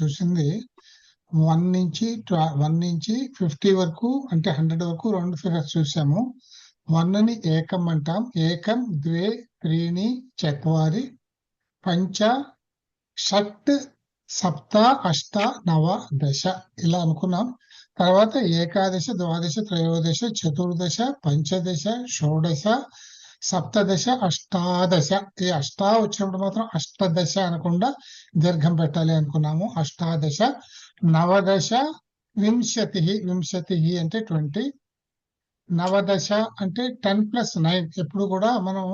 చూసింది 1 నుంచి 50 వరకు, అంటే 100 వరకు 2 ఫిగర్స్ చూసాము. 1ని ఏకం అంటాం. ఏకం, ద్వే, త్రీణి, చత్వారి, పంచ, షట్, సప్త, అష్ట, నవ, దశ ఇలా అనుకున్నాం. తర్వాత ఏకాదశ, ద్వాదశ, త్రయోదశ, చతుర్దశ, పంచదశ, షోడశ, సప్తదశ, అష్టాదశ. ఈ అష్టా వచ్చినప్పుడు మాత్రం అష్టదశ అనకుండా దీర్ఘం పెట్టాలి అనుకున్నాము. అష్టాదశ, నవదశ, వింశతి. వింశతి అంటే 20. నవదశ అంటే 10+9. ఎప్పుడు కూడా మనం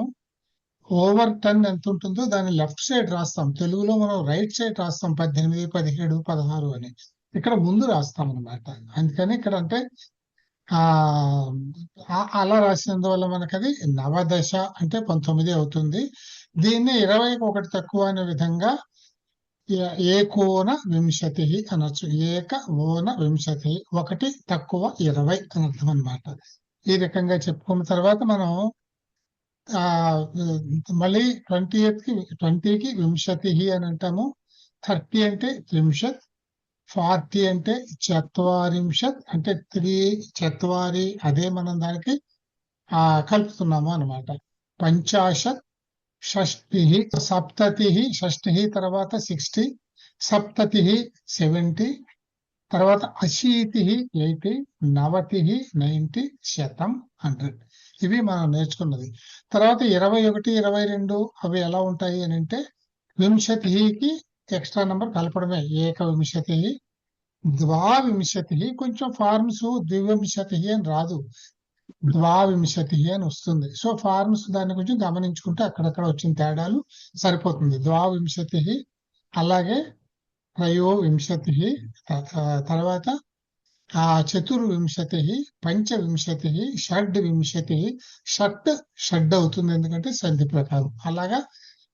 ఓవర్ 10 ఎంత ఉంటుందో దాన్ని లెఫ్ట్ సైడ్ రాస్తాం. తెలుగులో మనం రైట్ సైడ్ రాస్తాం 18, 17, 16 అని. ఇక్కడ ముందు రాస్తాం అన్నమాట. అందుకని ఇక్కడ అంటే అలా రాసినందువల్ల మనకది నవదశ అంటే 19 అవుతుంది. దీన్ని 20కి 1 తక్కువ అనే విధంగా ఏకోన వింశతి అనొచ్చు. ఏక ఓన వింశతి, 1 తక్కువ 20 అని అర్థం అనమాట. ఈ రకంగా చెప్పుకున్న తర్వాత మనం మళ్ళీ 20కి వింశతి అని అంటాము. 30 అంటే త్రింశత్, 40 అంటే చత్వారింశత్, అంటే 3 చత్వారి, అదే మనం దానికి కలుపుతున్నాము అనమాట. పంచాశత్, షష్ఠి, సప్తతి, షష్ఠి తర్వాత 60, సప్తతి 70, తర్వాత అశీతి 80, నవతి 90, శతం 100. ఇవి మనం నేర్చుకున్నది. తర్వాత 21, 22 అవి ఎలా ఉంటాయి అని అంటే వింశతికి ఎక్స్ట్రా నెంబర్ కలపడమే. ఏక వింశతి, ద్వావింశతి. కొంచెం ఫార్మ్స్ ద్వివింశతి అని రాదు, ద్వావింశతి అని వస్తుంది. సో ఫార్మ్స్ దాన్ని కొంచెం గమనించుకుంటే అక్కడక్కడ వచ్చిన తేడాలు సరిపోతుంది. ద్వావింశతి, అలాగే త్రయోవింశతి, తర్వాత చతుర్వింశతి, పంచవింశతి, షడ్వింశతి. షడ్ అవుతుంది ఎందుకంటే సంధి ప్రకారం. అలాగా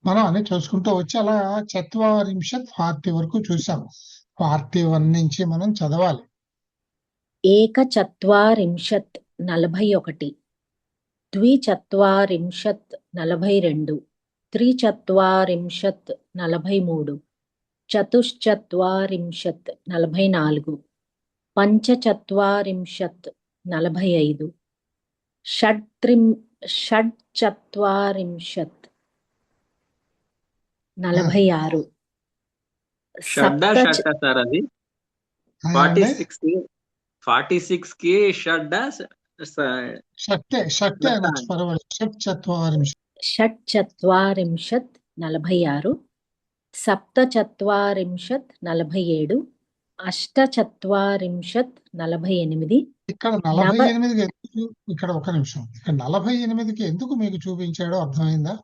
మనం అన్ని చూసుకుంటూ వచ్చి అలా చత్వారింశత్ 40 వరకు చూసాం. 41 నుంచి మనం చదవాలి. ఏకచత్వారింశత్ 41, ద్విచత్వారింశత్ 42, త్రిచత్వారింశత్ 43, చతుశ్చత్వారింశత్ 44, పంచచత్వారింశత్ 45, షడ్చత్వారింశత్ 46, సార్ అది 46 కి షట్చత్వారింశత్ 46, సప్తచత్వారింశత్ 47, అష్టచత్వారింశత్ 48. ఇక్కడ 48 ఇక్కడ ఒక నిమిషం, ఇక్కడ 48కి ఎందుకు మీకు చూపించాడో అర్థమైందా?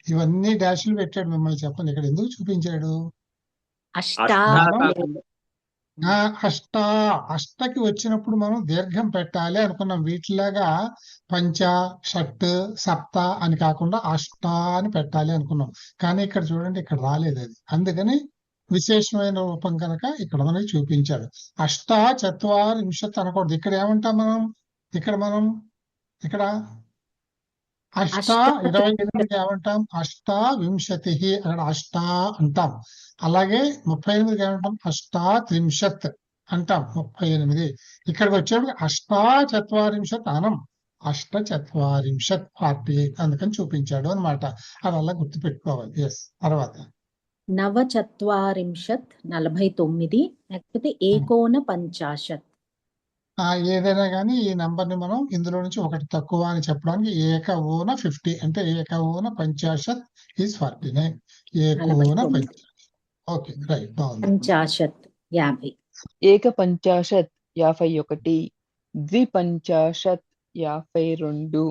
ఇవన్నీ డాష్లు పెట్టాడు, మిమ్మల్ని చెప్పండి ఇక్కడ ఎందుకు చూపించాడు? అష్టకి వచ్చినప్పుడు మనం దీర్ఘం పెట్టాలి అనుకున్నాం. వీటిలాగా పంచ, షట్, సప్త అని కాకుండా అష్ట అని పెట్టాలి అనుకున్నాం. కానీ ఇక్కడ చూడండి, ఇక్కడ రాలేదు అది. అందుకని విశేషమైన రూపం కనుక ఇక్కడ మనకి చూపించాడు. అష్ట చత్వారింశత్ అనకూడదు. ఇక్కడ ఏమంటాం మనం? ఇక్కడ అష్ట 28 ఏమంటాం? అష్టావింశతి. అక్కడ అష్ట అంటాం. అలాగే 38 ఏమంటాం? అష్టాత్రింశత్ అంటాం. 38. ఇక్కడికి వచ్చేప్పుడు అష్టాచత్వారింశత్ అనం, అష్టచత్వారింశత్ 48 అందుకని చూపించాడు అనమాట. అది అలా గుర్తుపెట్టుకోవాలి. ఎస్. తర్వాత నవచత్వారింశత్ 49, లేకపోతే ఏకోన పంచాశత్. ఏదైనా కానీ ఈ నంబర్ ని మనం ఇందులో నుంచి 1 తక్కువ అని చెప్పడానికి ఏక ఓన 50 అంటే ఏక ఓన పంచాశత్ ఈజ్ 49. ఏకోన పంచాశత్. ఓకే, రైట్, బాగుంది. పంచాశత్ 50, ఏక పంచాశత్ 51, ద్విపంచాశత్ 52,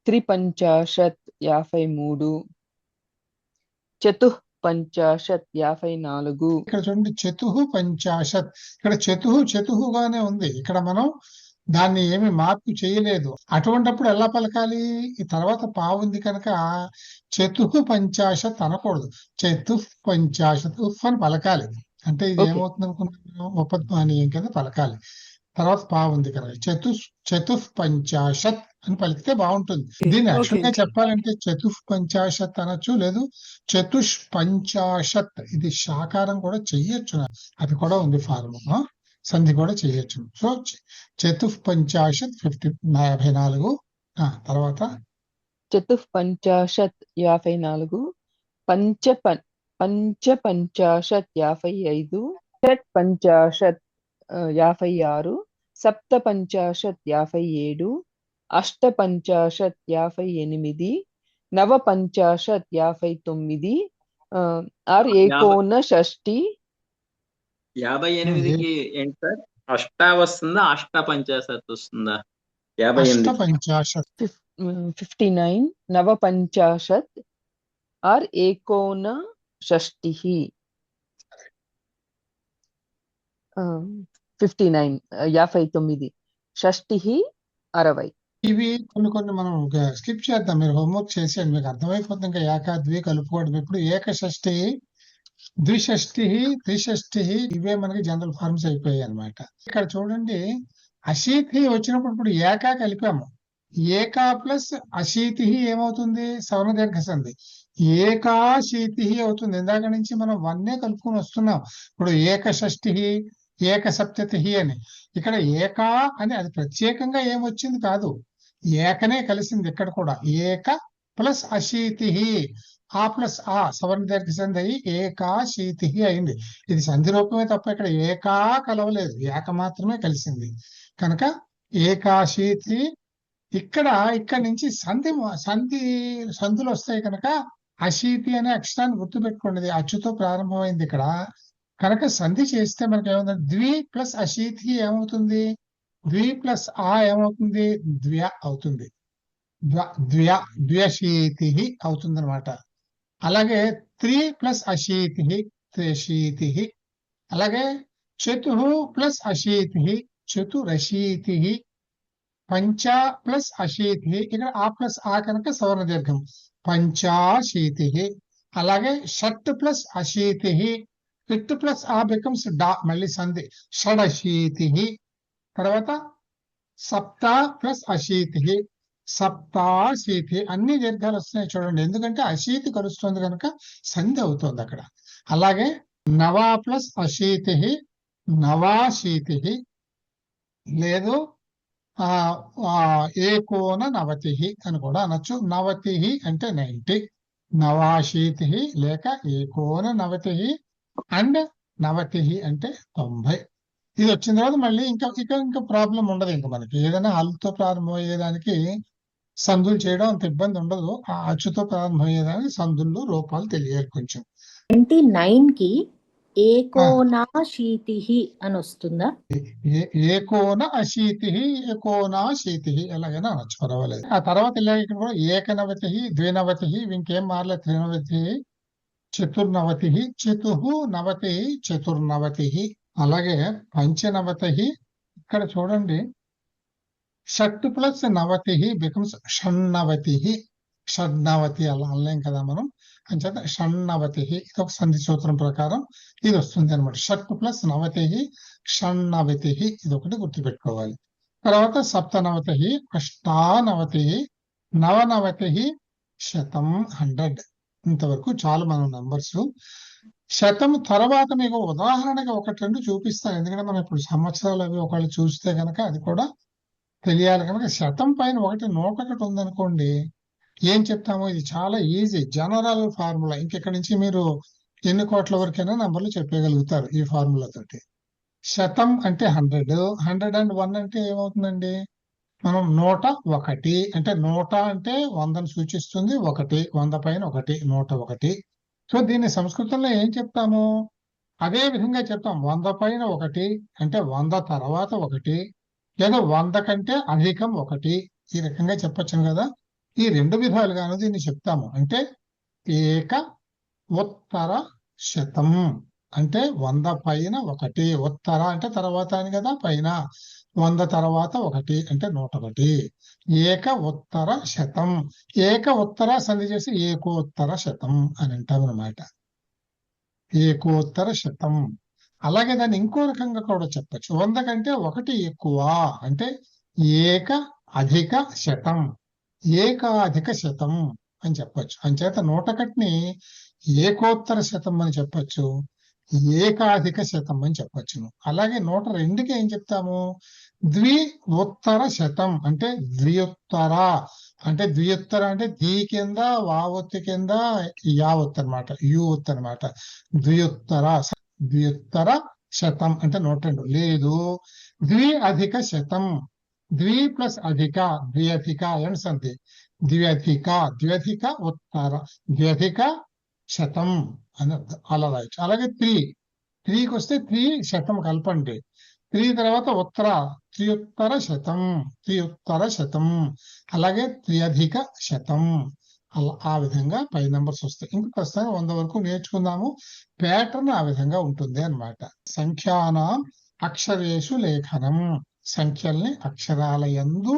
త్రిపంచాశత్ 53, చతుఃపంచాశత్ 54. ఇక్కడ చూడండి, చతుః పంచాశత్. ఇక్కడ చతుహుగానే ఉంది. ఇక్కడ మనం దాన్ని ఏమి మార్పు చేయలేదు. అటువంటిప్పుడు ఎలా పలకాలి? ఈ తర్వాత పావుంది కనుక చతుః పంచాశత్ అనకూడదు, చతుః పంచాశత్ ఉఫ్ అని పలకాలి. అంటే ఇది ఏమవుతుంది అనుకున్నాను? ఉపధ్మానీయం కింద పలకాలి. తర్వాత పావుంది కనుక చతుః పంచాశత్ అని పలికితే బాగుంటుంది. దీన్ని యాక్చువల్ గా చెప్పాలంటే చతుష్పంచాశత్ అనొచ్చు, లేదు చతుష్పంచాశత్, ఇది శాకారం కూడా చెయ్యొచ్చు, అది కూడా ఉంది ఫార్మ్, సంధి కూడా చెయ్యొచ్చు. సో చతుష్పంచాశత్ 54. తర్వాత చతుఃపంచాశత్ 54, పంచపంచాశత్ 55, షట్పంచాశత్ 56, సప్తపంచాశత్ 57, అష్టపంచాశత్ 58, నవపంచాశత్ 59, ఆర్ ఏకోనషష్టి. 58కి ఏంటి సార్? అష్టా వస్తుందా, అష్టపంచాశత్ వస్తుందా? 58 అష్టపంచాశత్ 59, నవపంచాశత్ ఆర్ ఏకోనషష్టి. 59, 59, షష్టి 60. ఇవి కొన్ని మనం స్కిప్ చేద్దాం, మీరు హోంవర్క్ చేసేయండి, మీకు అర్థమైపోతుంది. ఇంకా ఏక ద్వి కలుపుకోవడం. ఇప్పుడు ఏకషష్ఠి, ద్విషష్ఠి, త్రిషష్ఠి, ఇవే మనకి జనరల్ ఫార్మ్స్ అయిపోయాయి అన్నమాట. ఇక్కడ చూడండి, అశీతి వచ్చినప్పుడు ఇప్పుడు ఏక కలిపాము. ఏకా ప్లస్ అశీతి ఏమవుతుంది? సవర్ణ దీర్ఘ సంధి. ఏకాశీతి అవుతుంది. ఇందాక నుంచి మనం వన్నే కలుపుకొని వస్తున్నాం. ఇప్పుడు ఏకషష్ఠి, ఏక సప్తతి అని. ఇక్కడ ఏకా అని అది ప్రత్యేకంగా ఏమొచ్చింది కాదు, ఏకనే కలిసింది ఇక్కడ కూడా. ఏక ప్లస్ అశీతి, ఆ ప్లస్ ఆ సవర్ణ దీర్ఘ సంధి అయ్యి ఏకాశీతి అయింది. ఇది సంధి రూపమే తప్ప ఇక్కడ ఏకా కలవలేదు, ఏక మాత్రమే కలిసింది కనుక ఏకాశీతి. ఇక్కడి నుంచి సంధులు వస్తాయి కనుక అశీతి అనే అక్షరాన్ని గుర్తుపెట్టుకోండి, అచ్చుతో ప్రారంభమైంది ఇక్కడ కనుక సంధి చేస్తే మనకి ఏమవుతుంది? ద్వి ప్లస్ అశీతి ఏమవుతుంది? ద్వి ప్లస్ ఆ ఏమవుతుంది? ద్వ్య అవుతుంది. ద్వ్యశీతి అవుతుంది అనమాట. అలాగే త్రి ప్లస్ అశీతి త్రిశీతి. అలాగే చతు ప్లస్ అశీతి చతురశీతి. పంచ ప్లస్ అశీతి, ఇక్కడ ఆ ప్లస్ ఆ కనుక సవర్ణ దీర్ఘం, పంచాశీతి. అలాగే షట్ ప్లస్ అశీతి, ఇట్ ప్లస్ ఆ బికమ్స్ డా, మళ్ళీ సంధి, షడశీతి. తర్వాత సప్త ప్లస్ అశీతి, సప్తాశీతి. అన్ని దీర్ఘాలు వస్తున్నాయి చూడండి, ఎందుకంటే అశీతి కలుస్తుంది కనుక సంధి అవుతుంది అక్కడ. అలాగే నవ ప్లస్ అశీతి, నవాశీతి, లేదు ఏకోన నవతి అని కూడా అనొచ్చు. నవతి అంటే 90, నవాశీతి లేక ఏకోన నవతి అండ్ నవతి అంటే 90. ఇది వచ్చిన తర్వాత మళ్ళీ ఇంకా ప్రాబ్లం ఉండదు. ఇంకా మనకి ఏదైనా హల్తో ప్రారంభమయ్యేదానికి సంధులు చేయడం అంత ఇబ్బంది ఉండదు. ఆ అచ్చుతో ప్రారంభమయ్యేదానికి సంధుల్లో రూపాలు తెలియాలి కొంచెం. 29కి ఏకోనాశీతి అని వస్తుందా? ఏకోన అశీతి, ఏకోనాశీతి ఎలాగైనా అనొచ్చు, పర్వాలేదు. ఆ తర్వాత ఇక్కడ కూడా ఏకనవతి, ద్వినవతి, ఇంకేం మారలే, త్రినవతి, చతుర్నవతి, నవతి, చతుర్నవతి. అలాగే పంచనవతి, ఇక్కడ చూడండి షట్ ప్లస్ నవతి బికమ్స్ షణ్ణవతి. షణ్ణవతి అలా అనలేం కదా మనం, అంచేత షణ్ణవతి, ఇది ఒక సంధి సూత్రం ప్రకారం ఇది వస్తుంది అనమాట. షట్ ప్లస్ నవతి షణ్ణవతి, ఇది ఒకటి గుర్తుపెట్టుకోవాలి. తర్వాత సప్తనవతి, అష్టానవతి, నవనవతి, శతం 100. ఇంతవరకు చాలు మనం నంబర్స్. శతం తర్వాత మీకు ఉదాహరణగా 1-2 చూపిస్తాను, ఎందుకంటే మనం ఇప్పుడు సంవత్సరాలు అవి ఒకళ్ళు చూస్తే కనుక అది కూడా తెలియాలి కనుక. శతం పైన 101 ఉందనుకోండి, ఏం చెప్తాము? ఇది చాలా ఈజీ జనరల్ ఫార్ములా. ఇంకెక్కడి నుంచి మీరు ఎన్ని కోట్ల వరకైనా నంబర్లు చెప్పగలుగుతారు ఈ ఫార్ములా తోటి. శతం అంటే 100, 101 అంటే ఏమవుతుందండి? మనం 101 అంటే 100 అంటే 100ను సూచిస్తుంది, 1 100 పైన 1 101. సో దీన్ని సంస్కృతంలో ఏం చెప్తాము? అదే విధంగా చెప్తాం. 100 పైన 1 అంటే 100 తర్వాత 1, లేదా 100 కంటే అధికం 1, ఈ రకంగా చెప్పొచ్చును కదా. ఈ 2 విధాలుగాను దీన్ని చెప్తాము. అంటే ఏక ఉత్తర శతం అంటే 100 పైన 1, ఉత్తర అంటే తర్వాత అని కదా, పైన 100 తర్వాత 1 అంటే 101. ఏక ఉత్తర శతం, ఏక ఉత్తర సంధి చేసి ఏకోత్తర శతం అని అంటాం అనమాట. ఏకోత్తర శతం. అలాగే దాన్ని ఇంకో రకంగా కూడా చెప్పచ్చు. 100 కంటే 1 ఎక్కువ అంటే ఏక అధిక శతం, ఏకాధిక శతం అని చెప్పొచ్చు. అంచేత 101ని ఏకోత్తర శతం అని చెప్పొచ్చు, ఏకాధిక శతం అని చెప్పొచ్చును. అలాగే 102కి ఏం చెప్తాము? ద్వి ఉత్తర శతం అంటే ద్వియుత్తర, అంటే ద్వియుత్తర అంటే ది కింద వావొత్తి కింద యావత్తు అనమాట, యు ఒత్తు అనమాట. ద్వియుత్తర శతం అంటే 102. లేదు, ద్వి అధిక శతం, ద్వి ప్లస్ అధిక, ద్వ్యధిక ఎండ్స్ అంతే, ద్వ్యధిక ఉత్తర, ద్వ్యధిక శతం అని అర్థం. అలా రాయొచ్చు. అలాగే త్రీకి వస్తే త్రీ శతం కలపండి, త్రీ తర్వాత ఉత్తర, త్రియుత్తర శతం, అలాగే త్రియధిక శతం. అలా ఆ విధంగా 10 నెంబర్స్ వస్తాయి. ఇంకా ప్రస్తుతానికి 100 వరకు నేర్చుకుందాము. ప్యాటర్న్ ఆ విధంగా ఉంటుంది అన్నమాట. సంఖ్యానాం అక్షరేషు లేఖనం, సంఖ్యల్ని అక్షరాల యందు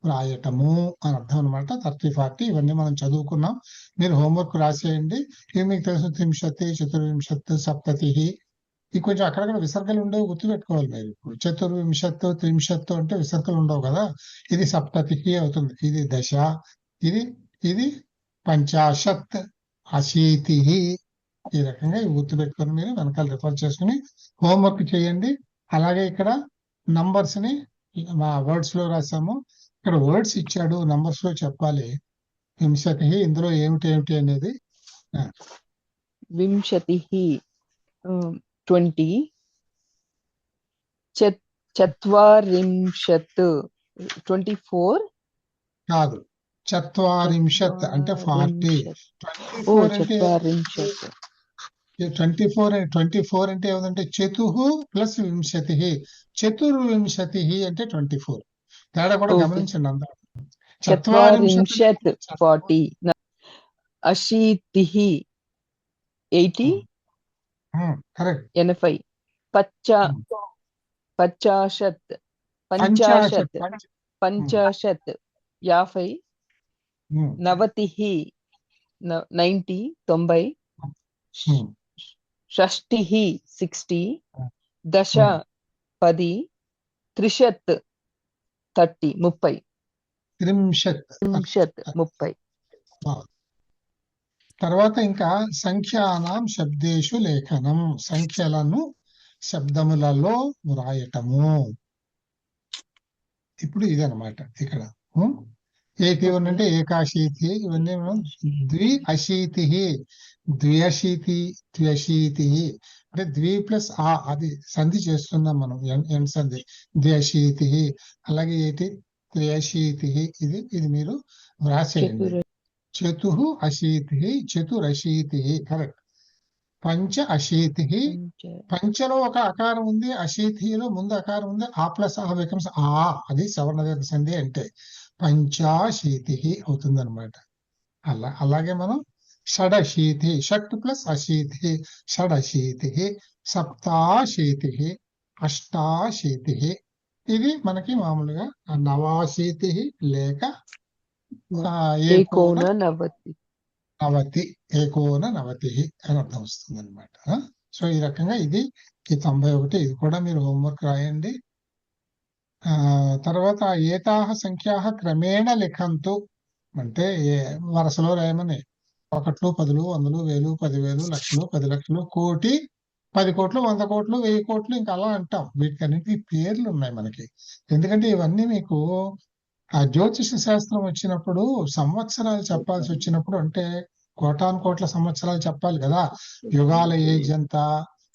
రాయటము అని అర్థం అనమాట. 30, 40 ఇవన్నీ మనం చదువుకున్నాం. మీరు హోంవర్క్ రాసేయండి. ఇవి మీకు తెలుసు, త్రింశతి, చతుర్వింశత్, సప్తతి. ఈ కొంచెం అక్కడక్కడ విసర్గలు ఉండవు, గుర్తుపెట్టుకోవాలి మీరు. ఇప్పుడు చతుర్వింశత్తు, త్రింశత్తు అంటే విసర్గలు ఉండవు కదా. ఇది సప్తతికి అవుతుంది, ఇది దశ, ఇది పంచాశత్, అశీతి. ఈ రకంగా ఇవి గుర్తుపెట్టుకొని మీరు వెనకాల రిఫర్ చేసుకుని హోంవర్క్ చేయండి. అలాగే ఇక్కడ నంబర్స్ ని మా వర్డ్స్ లో రాసాము, ఇక్కడ వర్డ్స్ ఇచ్చాడు, నంబర్స్ లో చెప్పాలి. వింశతి ఇందులో ఏమిటి అనేది. వింశతిః 20, చత్వారింశత్ 24, కాదు, చత్వారింశత్ అంటే 40. ఓ 24 అంటే చత్వారింశత్ 24 అంటే ఏమిటంటే చతుః ప్లస్ వింశతి, చతుర్వింశతి అంటే 24. తేడా కూడా Okay. గమనించండి అందరూ. చత్వారింశత్ 40, అశీతిః 80, కరెక్ట్. 80, పచాశత్ 50, 90, 90, 90, షష్టిః 60, దశ 10, త్రిశత్ 30, 30, త్రింశత్. 30. తర్వాత ఇంకా సంఖ్యానాం శబ్దేషు లేఖనం, సంఖ్యలను శబ్దములలో వ్రాయటము. ఇప్పుడు ఇదనమాట ఇక్కడ. 81 అంటే ఏకాశీతి, ఇవన్నీ ద్వి అశీతి, ద్వ్యశీతి అంటే ద్వి ప్లస్ అది సంధి చేస్తున్నాం మనం, ఎన్ సంధి, ద్వ్యశీతి. అలాగే త్రియశీతి, ఇది మీరు వ్రాసేయండి. చతుః అశీతి, చతురశీతి, కరెక్ట్. పంచ అశీతి, పంచలో ఒక అకారం ఉంది, అశీతిలో ముందు అకారం ఉంది, ఆ ప్లస్ ఆ బికమ్స్ ఆ, అది సవర్ణ దీర్ఘ సంధి అంటే పంచాశీతి అవుతుంది అనమాట. అలాగే మనం షడశీతి, షట్ ప్లస్ అశీతి, షడశీతి, సప్తాశీతి, అష్టాశీతి. ఇది మనకి మామూలుగా నవాశీతి లేక ఏకోనవతి అని అర్థం వస్తుంది అనమాట. సో ఈ రకంగా ఈ 91, ఇది కూడా మీరు హోంవర్క్ రాయండి. తర్వాత ఏతాహ సంఖ్యాహ క్రమేణ లిఖంతు అంటే వరుసలో రాయమని. 1, 10, 100, 1000, 10,000, లక్షలు, 10 లక్షలు, కోటి, 10 కోట్లు, 100 కోట్లు, 1000 కోట్లు, ఇంకా అలా అంటాం. వీటికన్నిటికీ పేర్లు ఉన్నాయి మనకి. ఎందుకంటే ఇవన్నీ మీకు ఆ జ్యోతిష శాస్త్రం వచ్చినప్పుడు, సంవత్సరాలు చెప్పాల్సి వచ్చినప్పుడు, అంటే కోటాను కోట్ల సంవత్సరాలు చెప్పాలి కదా, యుగాల ఏజ్ ఎంత,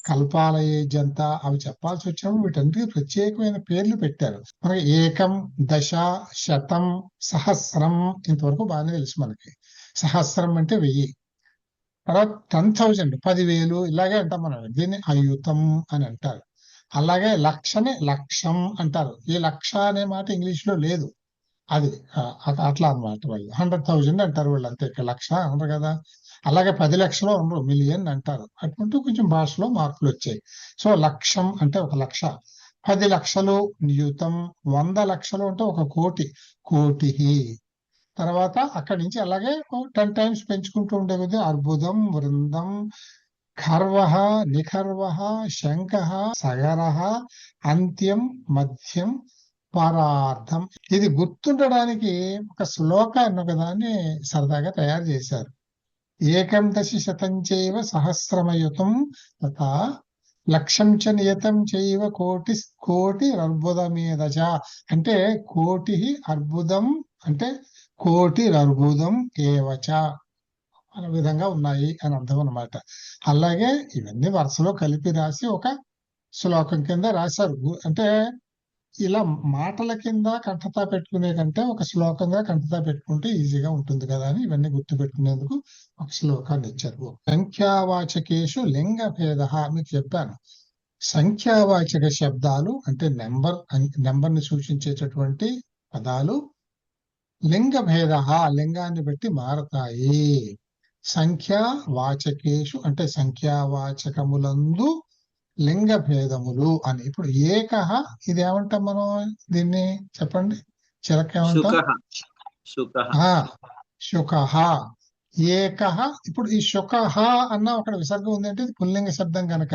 కల్పాల ఏజ్ ఎంత, అవి చెప్పాల్సి వచ్చినప్పుడు వీటన్నిటికీ ప్రత్యేకమైన పేర్లు పెట్టారు. మనకి ఏకం, దశ, శతం, సహస్రం ఇంతవరకు బాగానే తెలుసు మనకి. సహస్రం అంటే 1000, తర్వాత 10,000 10,000 ఇలాగే అంటాం మనం. దీన్ని అయుతం అని అంటారు. అలాగే లక్షని లక్షం అంటారు. ఈ లక్ష అనే మాట ఇంగ్లీష్ లో లేదు, అది అట్లా అన్నమాట. వాళ్ళు 100,000 అంటారు వాళ్ళు, అంతే. లక్ష అనరు కదా. అలాగే 10 లక్షలు అనరు, మిలియన్ అంటారు. అటువంటి కొంచెం భాషలో మార్పులు వచ్చాయి. సో లక్షం అంటే 1 లక్ష, 10 లక్షలు యుతం, 100 లక్షలు అంటే 1 కోటి, కోటి. తర్వాత అక్కడి నుంచి అలాగే 10 టైమ్స్ పెంచుకుంటూ ఉండే కొద్దీ అర్బుదం, వృందం, ఖర్వః, నిఖర్వః, శంఖః, సగరః, అంత్యం, మధ్యం, పరార్థం. ఇది గుర్తుండడానికి ఒక శ్లోకాన్ని ఒకదాన్ని సరదాగా తయారు చేశారు. ఏకం దశి శతం చైవ సహస్రమయుతం తథా లక్షం చ నియతం చైవ కోటి అర్బుదమేదచ. అంటే కోటి అర్బుదం అంటే కోటి అర్బుదం ఏవచ అనే విధంగా ఉన్నాయి అని అర్థం అన్నమాట. అలాగే ఇవన్నీ వరుసలో కలిపి రాసి ఒక శ్లోకం కింద రాశారు. అంటే ఇలా మాటల కింద కంఠతా పెట్టుకునే కంటే ఒక శ్లోకంగా కంఠతా పెట్టుకుంటే ఈజీగా ఉంటుంది కదా అని ఇవన్నీ గుర్తు పెట్టుకునేందుకు ఒక శ్లోకాన్ని ఇచ్చారు. సంఖ్యావాచకేషు లింగ భేద మీకు చెప్పాను. సంఖ్యావాచక శబ్దాలు అంటే నెంబర్ని సూచించేటటువంటి పదాలు లింగ భేద లింగాన్ని బట్టి మారతాయి. సంఖ్యావాచకేషు అంటే సంఖ్యావాచకములందు లింగ భేదములు అని. ఇప్పుడు ఏకహ ఇది ఏమంటాం మనం? దీన్ని చెప్పండి. చిలక ఏమంటాం? శుకహ. ఏకహ. ఇప్పుడు ఈ శుకహ అన్న ఒక విసర్గం ఉందంటే ఇది పుల్లింగ శబ్దం కనుక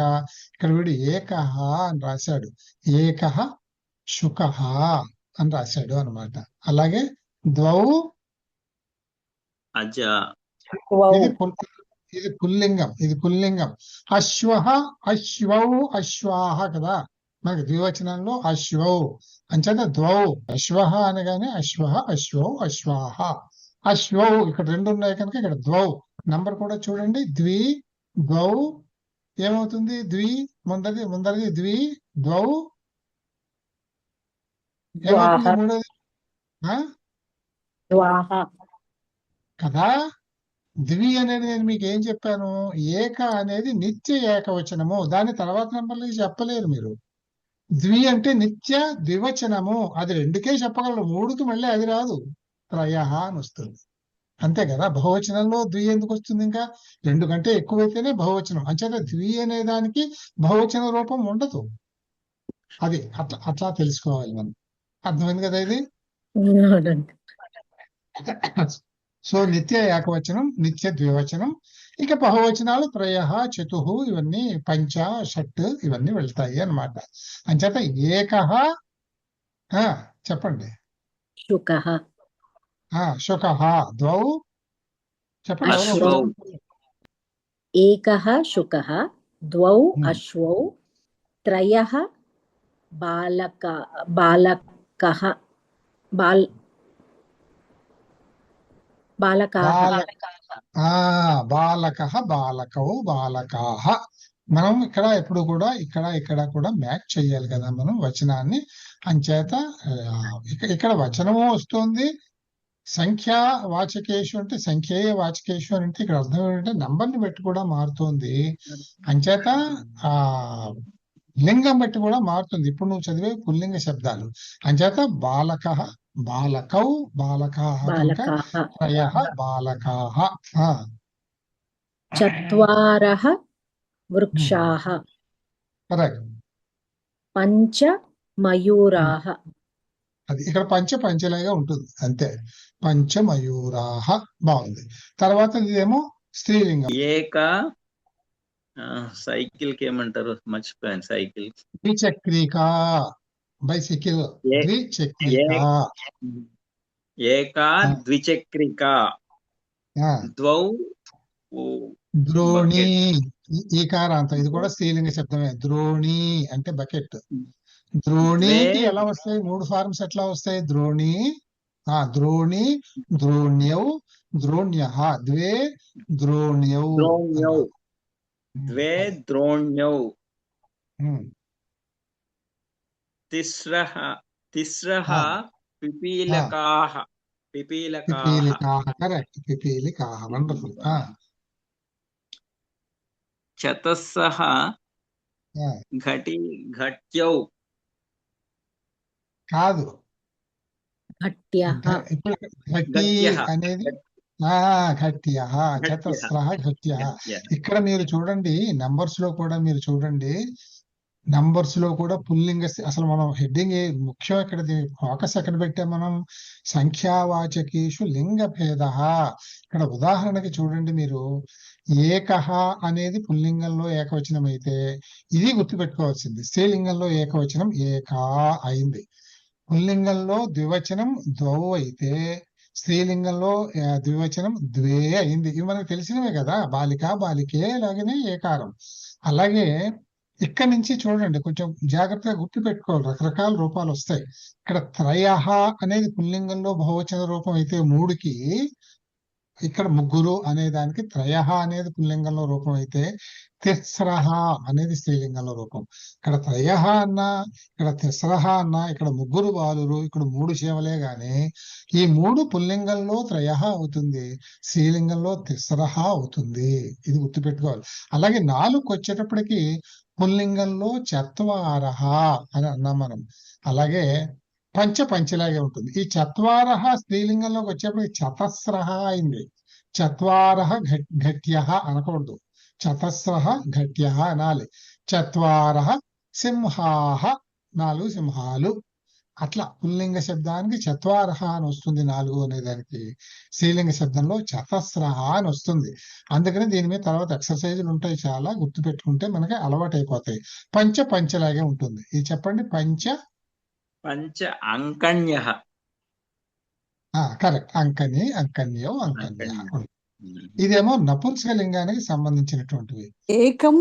ఇక్కడ వీడు ఏకహ అని రాశాడు. ఏకహ శుకహ అని రాశాడు అన్నమాట. అలాగే ద్వౌ ఇది పుల్లింగం. ఇది పుల్లింగం. అశ్వః అశ్వౌ అశ్వాహ కదా, మనకి ద్వివచనంలో అశ్వౌ అంచేత ద్వౌ. అశ్వః అనగానే అశ్వః అశ్వౌ అశ్వాహ. అశ్వౌ ఇక్కడ రెండు ఉన్నాయి కనుక ఇక్కడ ద్వౌ. నంబర్ కూడా చూడండి. ద్వి ద్వౌ ఏమవుతుంది? ద్వి ముందరిది ద్వి ద్వౌ ఏమవుతుంది? మూడోది కదా. ద్వి అనేది నేను మీకు ఏం చెప్పాను? ఏక అనేది నిత్య ఏకవచనము. దాని తర్వాత నంబర్లు చెప్పలేరు మీరు. ద్వి అంటే నిత్య ద్వివచనము. అది రెండుకే చెప్పగలరు, మూడుకి మళ్ళీ అది రాదు. త్రయః అని వస్తుంది అంతే కదా. బహువచనంలో ద్వి ఎందుకు వస్తుంది? ఇంకా రెండు కంటే ఎక్కువైతేనే బహువచనం. అంచేత ద్వి అనే దానికి బహువచన రూపం ఉండదు. అది అట్లా తెలుసుకోవాలి మనం. అర్థమైంది కదా ఇది? సో నిత్య ఏకవచనం, నిత్య ద్వివచనం. ఇక బహువచనాలు త్రయః చతుః ఇవన్నీ పంచ షట్ ఇవన్నీ వెళ్తాయి అన్నమాట. అంచేత ఏకః చెప్పండి. శుకః శుకః. ద్వౌ చెప్పండి. ఏకః శుకః ద్వౌ అశ్వౌ త్రయః బాలకాః బాలకౌ బాలకాః. మనం ఇక్కడ ఎప్పుడు కూడా ఇక్కడ కూడా మ్యాచ్ చేయాలి కదా మనం వచనాన్ని. అంచేత ఇక్కడ వచనము వస్తుంది. సంఖ్యా వాచకేషు అంటే సంఖ్యేయ వాచకేషు అంటే ఇక్కడ అర్థం ఏంటంటే నంబర్ని బట్టి కూడా మారుతుంది. అంచేత లింగం బట్టి కూడా మారుతుంది. ఇప్పుడు నువ్వు చదివే పుల్లింగ శబ్దాలు. అంచేత బాలకః బాలకౌ బాలకాః త్రయః బాలకాః. చత్వారః వృక్షాః పంచ మయూరాః. అది ఇక్కడ పంచలాగా ఉంటుంది అంతే. పంచమయూరాః. బాగుంది. తర్వాత ఇదేమో స్త్రీలింగం. ఏక సైకిల్ కి ఏమంటారు? మర్చిపోయాను. సైకిల్ ద్విచక్రికా. బైసికిల్ ద్విచక్రికా. ఏకా ద్విచక్రికా. ద్వౌ ద్రోణి. ఈకారాంతం. ఇది కూడా స్త్రీలింగ శబ్దమే. ద్రోణి అంటే బకెట్. ద్రోణికి ఎలా వస్తాయి? మూడు ఫార్మ్స్ ఎట్లా వస్తాయి? ద్రోణి ద్రోణి ద్రోణ్యౌ ద్రోణ్యః. ద్వే ద్రోణ్యౌ ద్వే ద్రోణ్యౌ. తిస్రః పిపీలకాః. కరెక్ట్. పిపీలికాః. వండర్ఫుల్. చతస్సః ఘట్యౌ. కాదు, ఘట్యః. ఘట్టి అనేది ఘట్యః. చతస్రః ఘట్యః. ఇక్కడ మీరు చూడండి, నంబర్స్ లో కూడా మీరు చూడండి. నంబర్స్ లో కూడా పుల్లింగ అసలు మనం హెడ్డింగ్ ముఖ్యం ఎక్కడ, ఫోకస్ ఎక్కడ పెట్టాం మనం? సంఖ్యావాచకేషు లింగ భేద. ఇక్కడ ఉదాహరణకి చూడండి మీరు, ఏకహ అనేది పుల్లింగంలో ఏకవచనం అయితే ఇది గుర్తుపెట్టుకోవాల్సింది. స్త్రీలింగంలో ఏకవచనం ఏకా అయింది. పుల్లింగంలో ద్వివచనం ద్వౌ అయితే స్త్రీలింగంలో ద్వివచనం ద్వే అయింది. ఇవి మనకు తెలిసినవే కదా, బాలిక బాలికే అలాగనే ఏకారం. అలాగే ఇక్కడి నుంచి చూడండి, కొంచెం జాగ్రత్తగా గుర్తు పెట్టుకోవాలి, రకరకాల రూపాలు వస్తాయి. ఇక్కడ త్రయః అనేది పుల్లింగంలో బహువచన రూపం అయితే 3కి, ఇక్కడ ముగ్గురు అనే దానికి త్రయః అనేది పుల్లింగంలో రూపం అయితే తిస్రః అనేది స్త్రీలింగంలో రూపం. ఇక్కడ త్రయః అన్నా, ఇక్కడ తిస్రః అన్నా, ఇక్కడ ముగ్గురు బాలురు, ఇక్కడ 3 శీవలే గాని ఈ 3 పుల్లింగంలో త్రయః అవుతుంది, స్త్రీలింగంలో తిస్రః అవుతుంది. ఇది గుర్తుపెట్టుకోవాలి. అలాగే 4కి వచ్చేటప్పటికి పుల్లింగంలో చత్వారః అని అన్నాం మనం. అలాగే పంచలాగే ఉంటుంది. ఈ చత్వారః స్త్రీలింగంలోకి వచ్చేప్పటికి చతస్రః అయింది. చత్వారః ఘట్యః అనకూడదు, చతస్రః ఘట్యః అనాలి. చత్వారః సింహాః 4 సింహాలు. అట్లా పుల్లింగ శబ్దానికి చత్వారః అని వస్తుంది 4 అనే దానికి. స్త్రీలింగ శబ్దంలో చతస్రః అని వస్తుంది. అందుకని దీని మీద తర్వాత ఎక్సర్సైజులు ఉంటాయి, చాలా గుర్తుపెట్టుకుంటే మనకి అలవాటు అయిపోతాయి. పంచలాగే ఉంటుంది. ఇది చెప్పండి. పంచ అంకణ్యః. కరెక్ట్. అంకని, అంకన్యో, అంకన్య. ఇదేమో నపుంసకలింగానికి సంబంధించినటువంటివి. ఏకం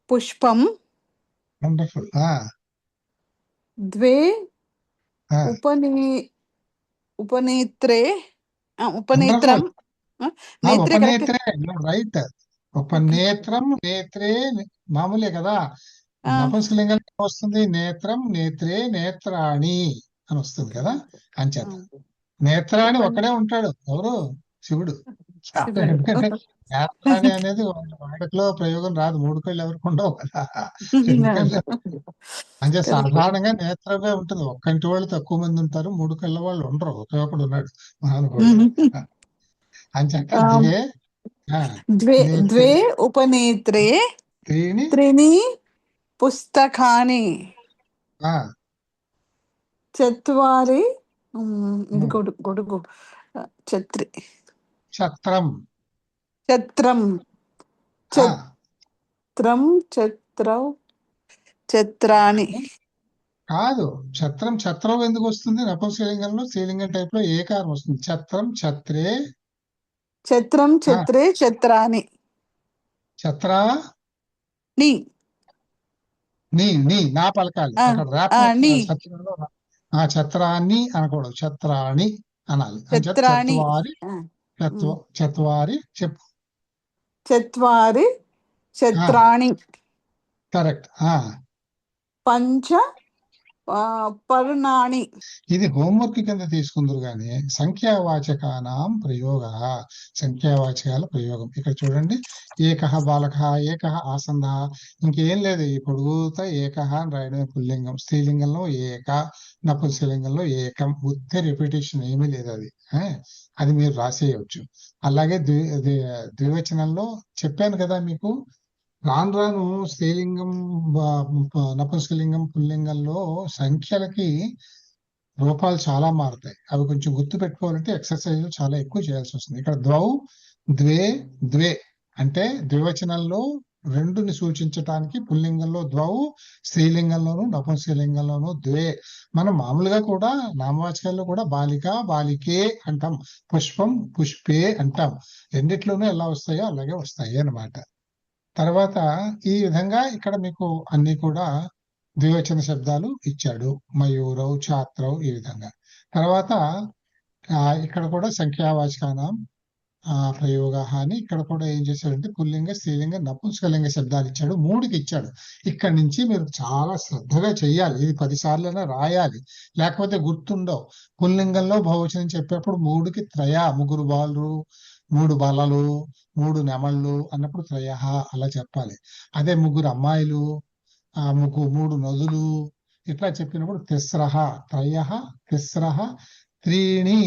పుష్పం వండర్ఫుల్. ద్వే ఉపనేత్రే ఉపనేత్రం నేత్రే కరెక్ట్. ఉపనేత్రే రైట్. ఉపనేత్రం నేత్రే మామూలే కదా. నపుంసకలింగానికి వస్తుంది నేత్రం, నేత్రే, నేత్రాణి అని వస్తుంది కదా. అంచేత నేత్రాణి ఒక్కడే ఉంటాడు, ఎవరు? శివుడు. ఎందుకంటే నేత్రాణి అనేది వాడుకలో ప్రయోగం రాదు, 3 కళ్ళు ఎవరికి ఉండవు కదా. 2 కళ్ళు అంటే సాధారణంగా నేత్రమే ఉంటుంది. ఒక్కంటి వాళ్ళు తక్కువ మంది ఉంటారు, 3 కళ్ళ వాళ్ళు ఉండరు. ఒకే ఒకడు ఉన్నాడు మహానుభావుడు. అంచేత ద్వే ఉపనేత్రే త్రీణి పుస్తకాని చత్వారి ఇది గొడుగు ఛత్రం చత్రాని కాదు. ఛత్రం ఎందుకు వస్తుంది? నపుంసకలింగంలో స్త్రీలింగం టైప్ లో ఏకారం వస్తుంది. ఛత్రం ఛత్రే చత్రాని ఛత్రా నీ నా పలకాలి. అక్కడ సత్యంలో ఛత్రాన్ని అనకూడదు, ఛత్రాణి అనాలి. చత్వారి చెప్పు. చత్రాణి కరెక్ట్. పంచ పర్ణాని. ఇది హోంవర్క్ కింద తీసుకుందరు గాని సంఖ్యావాచకానాం ప్రయోగ, సంఖ్యావాచకాల ప్రయోగం. ఇక్కడ చూడండి, ఏకః బాలకః, ఏకః ఆసందః, ఇంకేం లేదు. ఈ పొడుగుతా ఏకః అని రాయడమే పుల్లింగం. స్త్రీలింగంలో ఏక, నపుంసకలింగంలో ఏకం. ఉత్తే రిపిటేషన్ ఏమీ లేదు. అది మీరు రాసేయవచ్చు. అలాగే ద్వివచనంలో చెప్పాను కదా మీకు, రాను స్త్రీలింగం, నపుంసకలింగం, పుల్లింగంలో సంఖ్యలకి రూపాలు చాలా మారుతాయి. అవి కొంచెం గుర్తు పెట్టుకోవాలంటే ఎక్సర్సైజ్ చాలా ఎక్కువ చేయాల్సి వస్తుంది. ఇక్కడ ద్వే అంటే ద్వివచనంలో 2ని సూచించటానికి పుల్లింగంలో ద్వౌ, స్త్రీలింగంలోను నపుంసకలింగంలోను ద్వే. మనం మామూలుగా కూడా నామవాచకాల్లో కూడా బాలిక బాలికే అంటాం, పుష్పం పుష్పే అంటాం. రెండిట్లోనూ ఎలా వస్తాయో అలాగే వస్తాయి అన్నమాట. తర్వాత ఈ విధంగా ఇక్కడ మీకు అన్ని కూడా ద్వివచన శబ్దాలు ఇచ్చాడు. మయూరౌ, ఛాత్రౌ, ఈ విధంగా. తర్వాత ఇక్కడ కూడా సంఖ్యావాచకానాం ప్రయోగ అని ఇక్కడ కూడా ఏం చేశాడంటే పుల్లింగ, స్త్రీలింగ, నపుంసకలింగ శబ్దాలు ఇచ్చాడు. 3కి ఇచ్చాడు. ఇక్కడ నుంచి మీరు చాలా శ్రద్ధగా చెయ్యాలి. ఇది 10 సార్లైనా రాయాలి, లేకపోతే గుర్తుండవు. పుల్లింగంలో బహువచనం చెప్పేప్పుడు 3కి త్రయ, ముగ్గురు బాలురు, 3 బలలు, 3 నెమళ్ళు అన్నప్పుడు త్రయః అలా చెప్పాలి. అదే ముగ్గురు అమ్మాయిలు, 3 నదులు ఇట్లా చెప్పినప్పుడు తిస్రః, త్రయః తిస్రః త్రీణి